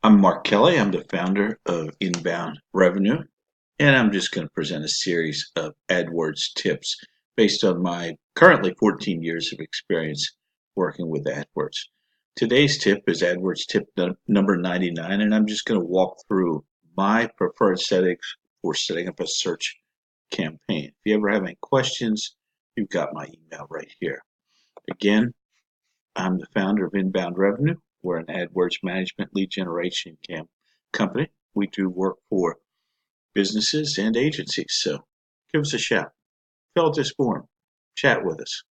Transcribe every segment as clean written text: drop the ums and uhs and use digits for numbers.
I'm Mark Kelly. I'm the founder of Inbound Revenue, and I'm just going to present a series of AdWords tips based on my currently 14 years of experience working with AdWords. Today's tip is AdWords tip number 99, and I'm just going to walk through my preferred settings for setting up a search campaign. If you ever have any questions, you've got my email right here. Again, I'm the founder of Inbound Revenue. We're an AdWords management lead generation company. We do work for businesses and agencies. So give us a shout. Fill out this form. Chat with us.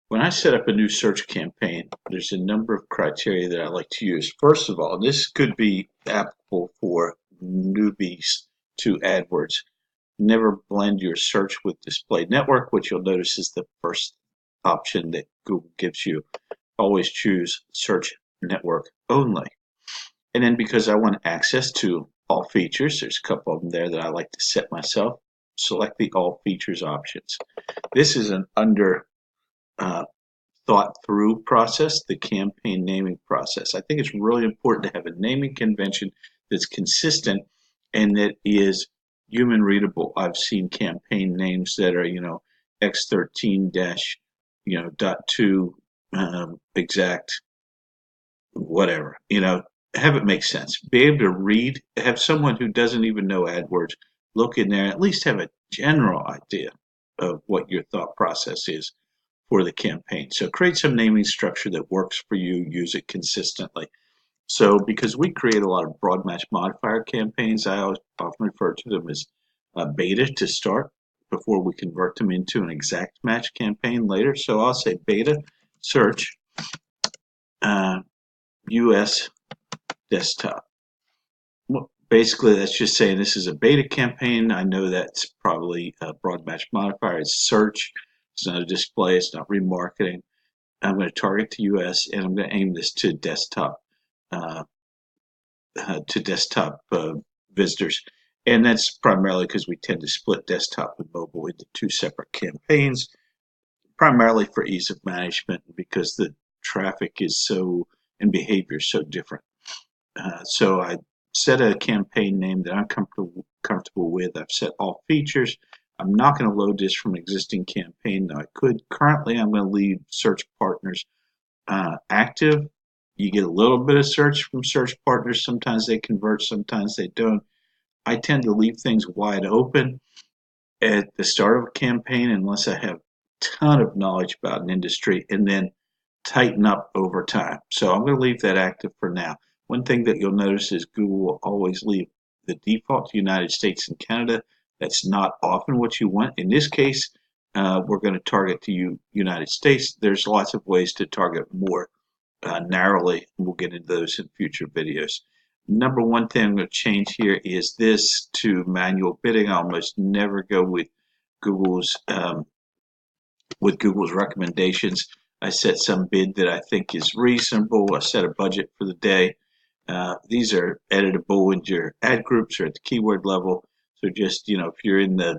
When I set up a new search campaign, there's a number of criteria that I like to use. First of all, this could be applicable for newbies to AdWords. Never blend your search with display network, which you'll notice is the first option that Google gives you. Always choose search network only. And then because I want access to all features, there's a couple of them there that I like to set myself, select the all features options. This is an under thought through process, the campaign naming process. I think it's really important to have a naming convention that's consistent and that is human readable. I've seen campaign names that are, X13 dash, .2 exact whatever, have it make sense. Be able to read, have someone who doesn't even know AdWords look in there and at least have a general idea of what your thought process is for the campaign. So create some naming structure that works for you, use it consistently. So because we create a lot of broad match modifier campaigns, I often refer to them as beta to start before we convert them into an exact match campaign later. So I'll say beta search US desktop. Well, basically, that's just saying this is a beta campaign. I know that's probably a broad match modifier. It's search. It's not a display. It's not remarketing. I'm going to target the US and I'm going to aim this to desktop visitors. And that's primarily because we tend to split desktop and mobile into two separate campaigns, primarily for ease of management because the traffic is so and behavior is so different. So I set a campaign name that I'm comfortable with. I've set all features. I'm not going to load this from an existing campaign, though I could. Currently, I'm going to leave search partners active. You get a little bit of search from search partners. Sometimes they convert, sometimes they don't. I tend to leave things wide open at the start of a campaign unless I have a ton of knowledge about an industry and then tighten up over time. So I'm going to leave that active for now. One thing that you'll notice is Google will always leave the default to United States and Canada. That's not often what you want. In this case, we're going to target the United States. There's lots of ways to target more narrowly. We'll get into those in future videos. Number one thing I'm going to change here is this to manual bidding. I almost never go with Google's recommendations. I set some bid that I think is reasonable. I set a budget for the day. These are editable in your ad groups or at the keyword level. So just, if you're in the,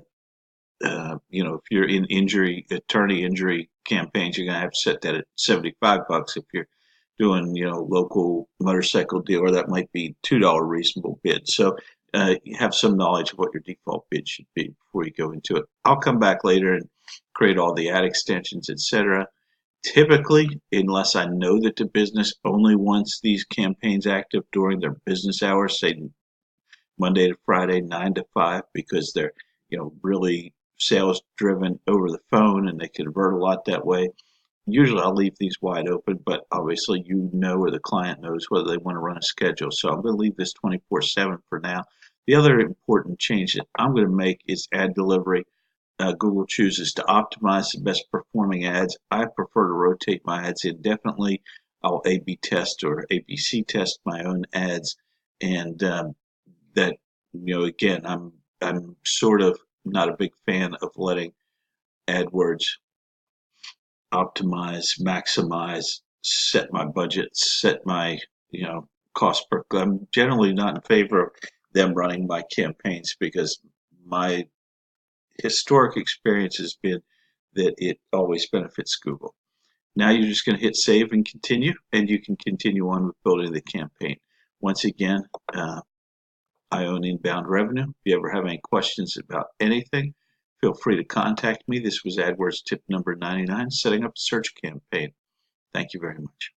if you're in attorney injury campaigns, you're going to have to set that at $75. If you're doing, local motorcycle dealer, that might be $2 reasonable bid. So you have some knowledge of what your default bid should be before you go into it. I'll come back later and create all the ad extensions, etc. Typically, unless I know that the business only wants these campaigns active during their business hours, say Monday to Friday, 9 to 5, because they're, really sales driven over the phone and they convert a lot that way. Usually I'll leave these wide open, but obviously or the client knows whether they want to run a schedule. So I'm going to leave this 24/7 for now. The other important change that I'm going to make is ad delivery. Google chooses to optimize the best performing ads. I prefer to rotate my ads indefinitely. I'll A/B test or ABC test my own ads, and that again, I'm sort of not a big fan of letting AdWords optimize, maximize, set my budget, set my cost per. I'm generally not in favor of them running my campaigns because my historic experience has been that it always benefits Google. Now you're just going to hit save and continue, and you can continue on with building the campaign. Once again, I own Inbound Revenue. If you ever have any questions about anything, feel free to contact me. This was AdWords tip number 99, setting up a search campaign. Thank you very much.